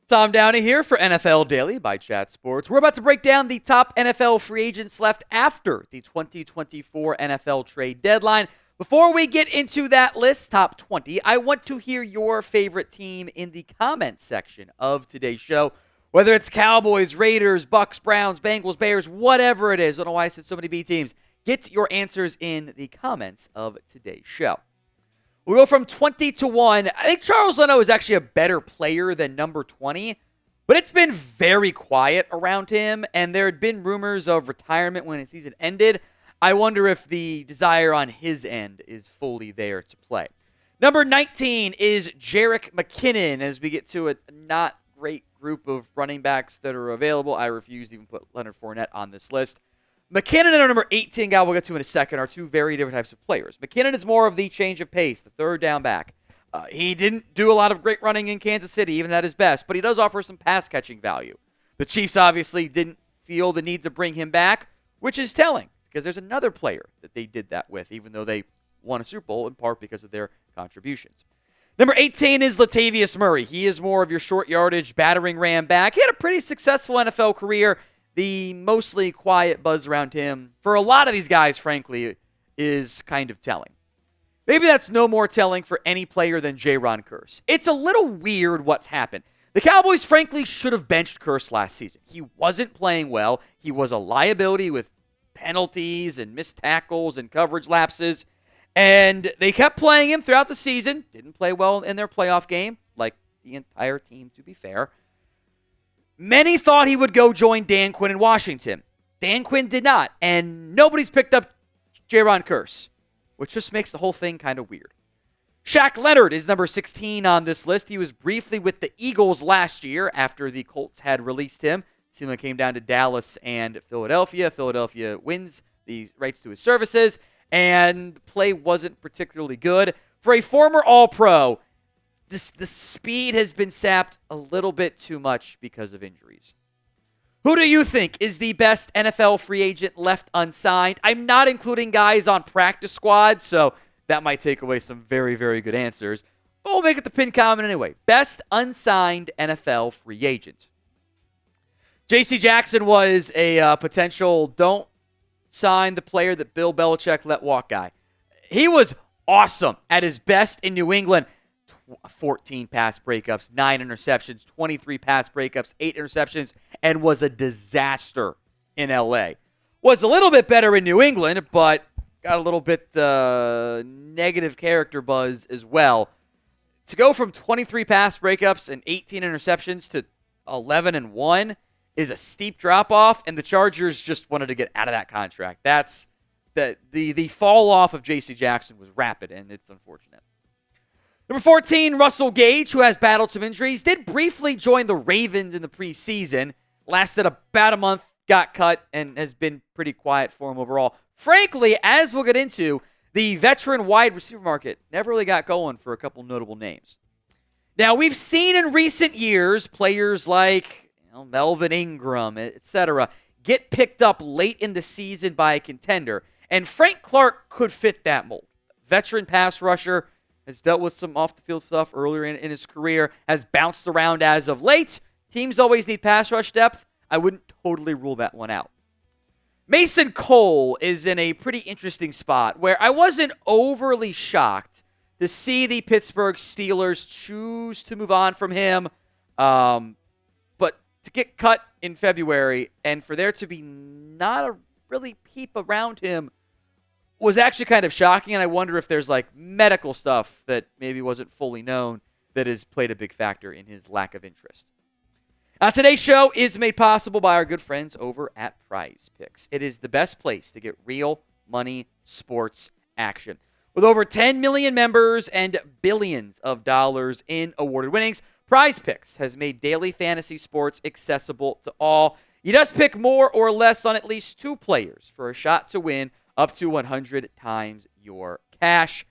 Tom Downey here for NFL Daily by Chat Sports. We're about to break down the top NFL free agents left after the 2024 NFL trade deadline. Before we get into that list, top 20, I want to hear your favorite team in the comments section of today's show. Whether it's Cowboys, Raiders, Bucks, Browns, Bengals, Bears, whatever it is. I don't know why I said so many B teams. Get your answers in the comments of today's show. We'll go from 20 to 1. I think Charles Leno is actually a better player than number 20, but it's been very quiet around him, and there had been rumors of retirement when his season ended. I wonder if the desire on his end is fully there to play. Number 19 is Jerick McKinnon. As we get to a not great group of running backs that are available, I refuse to even put Leonard Fournette on this list. McKinnon and our number 18 guy we'll get to in a second are two very different types of players. McKinnon is more of the change of pace, the third down back. He didn't do a lot of great running in Kansas City, even at his best, but he does offer some pass-catching value. The Chiefs obviously didn't feel the need to bring him back, which is telling, because there's another player that they did that with, even though they won a Super Bowl, in part because of their contributions. Number 18 is Latavius Murray. He is more of your short yardage, battering ram back. He had a pretty successful NFL career. The mostly quiet buzz around him, for a lot of these guys, frankly, is kind of telling. Maybe that's no more telling for any player than Jaron Kearse. It's a little weird what's happened. The Cowboys, frankly, should have benched Kearse last season. He wasn't playing well. He was a liability with penalties and missed tackles and coverage lapses. And they kept playing him throughout the season. Didn't play well in their playoff game, like the entire team, to be fair. Many thought he would go join Dan Quinn in Washington. Dan Quinn did not, and nobody's picked up Jaron Kearse, which just makes the whole thing kind of weird. Shaq Leonard is number 16 on this list. He was briefly with the Eagles last year after the Colts had released him. It came down to Dallas and Philadelphia. Philadelphia wins the rights to his services, and play wasn't particularly good. For a former All-Pro, the speed has been sapped a little bit too much because of injuries. Who do you think is the best NFL free agent left unsigned? I'm not including guys on practice squads, so that might take away some very, very good answers. But we'll make it the pin comment anyway. Best unsigned NFL free agent. J.C. Jackson was a potential don't sign the player that Bill Belichick let walk guy. He was awesome at his best in New England. 14 pass breakups, 9 interceptions, 23 pass breakups, 8 interceptions, and was a disaster in L.A. Was a little bit better in New England, but got a little bit negative character buzz as well. To go from 23 pass breakups and 18 interceptions to 11-1 is a steep drop-off, and the Chargers just wanted to get out of that contract. That's the fall-off of J.C. Jackson was rapid, and it's unfortunate. Number 14, Russell Gage, who has battled some injuries, did briefly join the Ravens in the preseason, lasted about a month, got cut, and has been pretty quiet for him overall. Frankly, as we'll get into, the veteran wide receiver market never really got going for a couple notable names. Now, we've seen in recent years players like Melvin Ingram, etc., get picked up late in the season by a contender, and Frank Clark could fit that mold. Veteran pass rusher, has dealt with some off-the-field stuff earlier in his career, has bounced around as of late. Teams always need pass rush depth. I wouldn't totally rule that one out. Mason Cole is in a pretty interesting spot where I wasn't overly shocked to see the Pittsburgh Steelers choose to move on from him, but to get cut in February and for there to be not a really peep around him was actually kind of shocking, and I wonder if there's like medical stuff that maybe wasn't fully known that has played a big factor in his lack of interest. Today's show is made possible by our good friends over at PrizePicks. It is the best place to get real money sports action. With over 10 million members and billions of dollars in awarded winnings, PrizePicks has made daily fantasy sports accessible to all. You just pick more or less on at least 2 players for a shot to win up to 100 times your cash.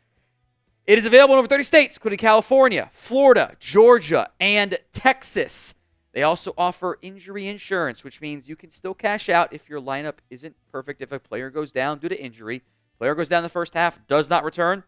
It is available in over 30 states, including California, Florida, Georgia, and Texas. They also offer injury insurance, which means you can still cash out if your lineup isn't perfect. If a player goes down due to injury, player goes down the first half, does not return,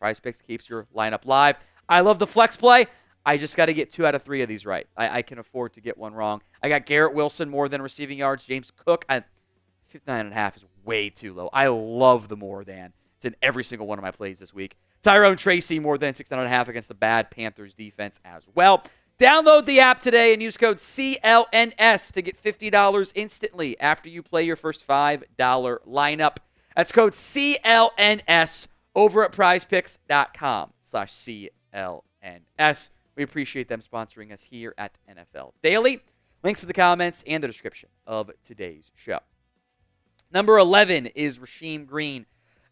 PrizePicks keeps your lineup live. I love the flex play. I just got to get 2 out of 3 of these right. I can afford to get one wrong. I got Garrett Wilson more than receiving yards. James Cook, 59.5 is way too low. I love the more than. It's in every single one of my plays this week. Tyrone Tracy more than 69.5 against the bad Panthers defense as well. Download the app today and use code CLNS to get $50 instantly after you play your first $5 lineup. That's code CLNS over at prizepicks.com/CLNS. We appreciate them sponsoring us here at NFL Daily. Links in the comments and the description of today's show. Number 11 is Rasheem Green.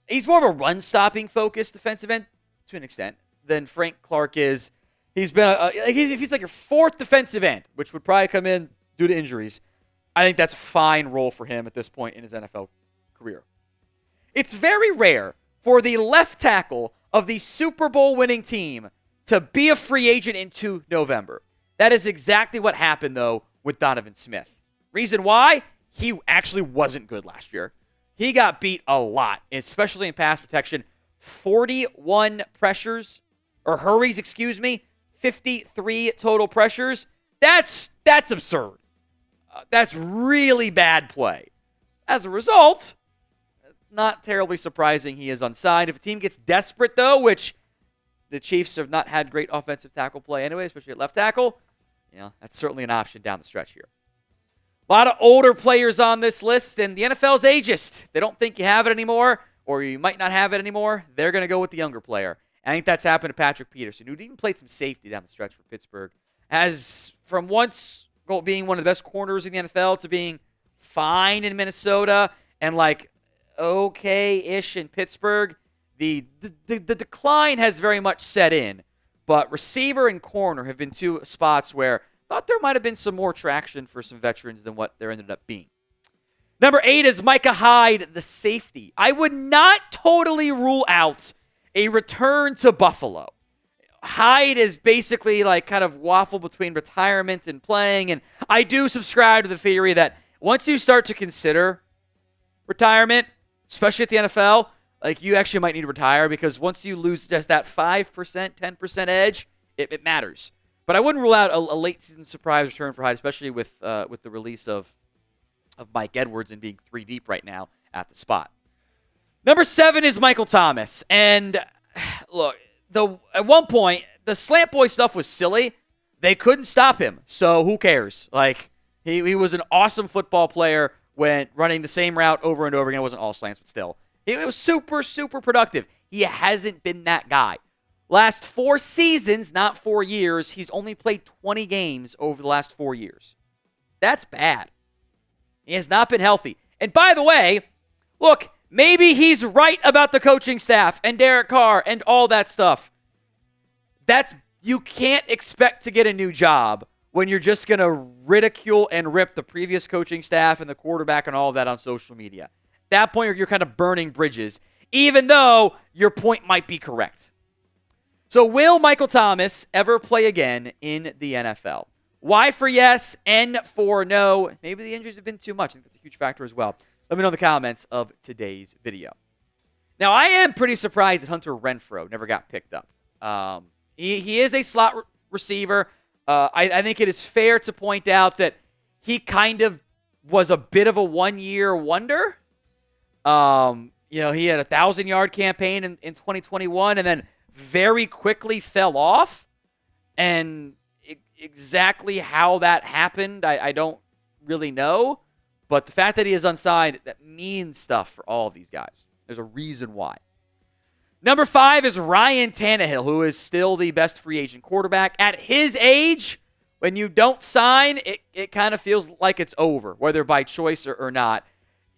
He's more of a run-stopping focused defensive end to an extent than Frank Clark is. He's been if he's like your 4th defensive end, which would probably come in due to injuries. I think that's a fine role for him at this point in his NFL career. It's very rare for the left tackle of the Super Bowl winning team to be a free agent into November. That is exactly what happened, though, with Donovan Smith. Reason why? He actually wasn't good last year. He got beat a lot, especially in pass protection. 41 pressures, or hurries, 53 total pressures. That's absurd. That's really bad play. As a result, not terribly surprising he is unsigned. If a team gets desperate, though, which the Chiefs have not had great offensive tackle play anyway, especially at left tackle, that's certainly an option down the stretch here. A lot of older players on this list, and the NFL's ageist. If they don't think you have it anymore, or you might not have it anymore, they're going to go with the younger player. And I think that's happened to Patrick Peterson, who even played some safety down the stretch for Pittsburgh. Has, from once being one of the best corners in the NFL to being fine in Minnesota and like okay-ish in Pittsburgh, the decline has very much set in. But receiver and corner have been 2 spots where I thought there might have been some more traction for some veterans than what there ended up being. Number 8 is Micah Hyde, the safety. I would not totally rule out a return to Buffalo. Hyde is basically like kind of waffle between retirement and playing, and I do subscribe to the theory that once you start to consider retirement, especially at the NFL, like you actually might need to retire because once you lose just that 5%, 10% edge, it matters. But I wouldn't rule out a late season surprise return for Hyde, especially with the release of Mike Edwards and being 3 deep right now at the spot. Number 7 is Michael Thomas. And look, at one point, the slant boy stuff was silly. They couldn't stop him, so who cares? Like, he was an awesome football player when running the same route over and over again. It wasn't all slants, but still. It was super, super productive. He hasn't been that guy. Last 4 seasons, not 4 years, he's only played 20 games over the last 4 years. That's bad. He has not been healthy. And by the way, look, maybe he's right about the coaching staff and Derek Carr and all that stuff. You can't expect to get a new job when you're just going to ridicule and rip the previous coaching staff and the quarterback and all of that on social media. At that point, you're kind of burning bridges, even though your point might be correct. So will Michael Thomas ever play again in the NFL? Y for yes, N for no. Maybe the injuries have been too much. I think that's a huge factor as well. Let me know in the comments of today's video. Now, I am pretty surprised that Hunter Renfrow never got picked up. He is a slot receiver. I think it is fair to point out that he kind of was a bit of a one-year wonder. He had a 1,000-yard campaign in 2021 and then very quickly fell off. And exactly how that happened, I don't really know. But the fact that he is unsigned, that means stuff for all of these guys. There's a reason why. Number 5 is Ryan Tannehill, who is still the best free agent quarterback. At his age, when you don't sign, it kind of feels like it's over, whether by choice or not.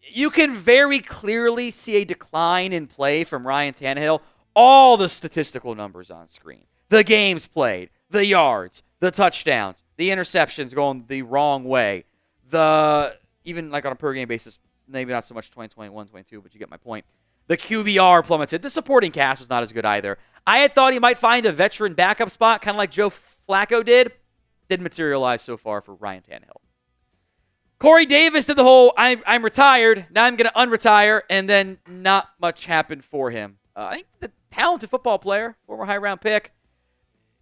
You can very clearly see a decline in play from Ryan Tannehill. All the statistical numbers on screen. The games played, the yards, the touchdowns, the interceptions going the wrong way. Even like on a per-game basis, maybe not so much 2021, 22, but you get my point. The QBR plummeted. The supporting cast was not as good either. I had thought he might find a veteran backup spot, kind of like Joe Flacco did. Didn't materialize so far for Ryan Tannehill. Corey Davis did the whole, I'm retired, now I'm going to unretire, and then not much happened for him. I think the talented football player, former high-round pick,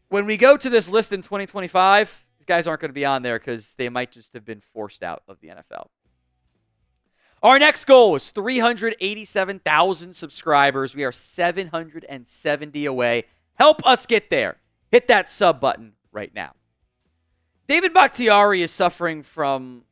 when we go to this list in 2025, these guys aren't going to be on there because they might just have been forced out of the NFL. Our next goal is 387,000 subscribers. We are 770 away. Help us get there. Hit that sub button right now. David Bakhtiari is suffering from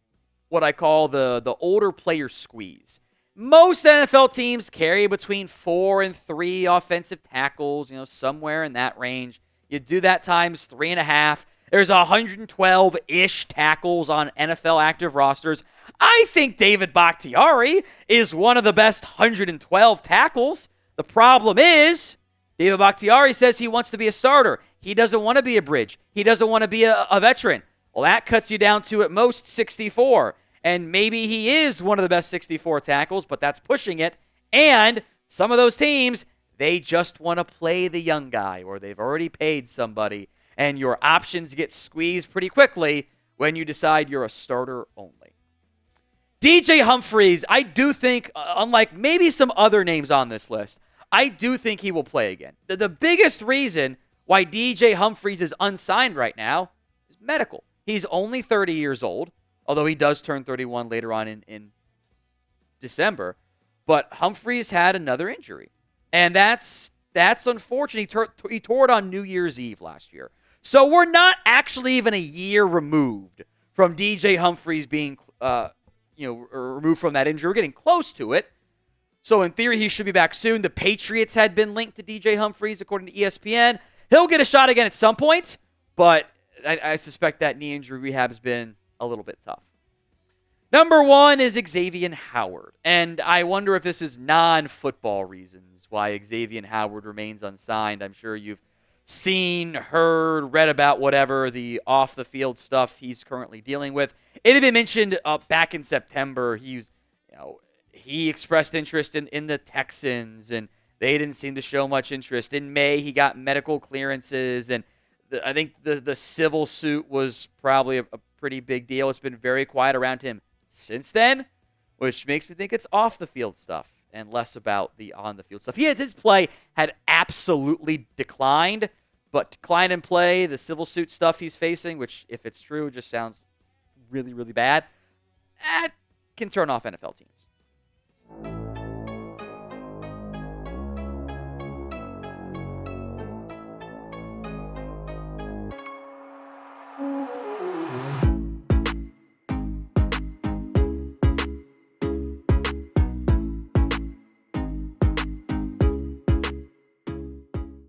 what I call the older player squeeze. Most NFL teams carry between 4 and 3 offensive tackles, somewhere in that range. You do that times 3.5. There's 112-ish tackles on NFL active rosters. I think David Bakhtiari is one of the best 112 tackles. The problem is, David Bakhtiari says he wants to be a starter. He doesn't want to be a bridge. He doesn't want to be a veteran. Well, that cuts you down to at most 64. And maybe he is one of the best 64 tackles, but that's pushing it. And some of those teams, they just want to play the young guy, or they've already paid somebody. And your options get squeezed pretty quickly when you decide you're a starter only. DJ Humphries, I do think, unlike maybe some other names on this list, I do think he will play again. The biggest reason why DJ Humphries is unsigned right now is medical. He's only 30 years old, although he does turn 31 later on in December. But Humphries had another injury, and that's unfortunate. He tore it on New Year's Eve last year. So we're not actually even a year removed from DJ Humphries being, removed from that injury. We're getting close to it. So in theory, he should be back soon. The Patriots had been linked to DJ Humphries, according to ESPN. He'll get a shot again at some point, but I suspect that knee injury rehab has been a little bit tough. Number 1 is Xavien Howard, and I wonder if this is non-football reasons why Xavien Howard remains unsigned. I'm sure you've seen, heard, read about whatever the off-the-field stuff he's currently dealing with. It had been mentioned back in September. He expressed interest in the Texans, and they didn't seem to show much interest. In May, he got medical clearances, and I think the civil suit was probably a pretty big deal. It's been very quiet around him since then, which makes me think it's off-the-field stuff and less about the on-the-field stuff. His play had absolutely declined, but decline in play, the civil suit stuff he's facing, which, if it's true, just sounds really, really bad, that can turn off NFL teams.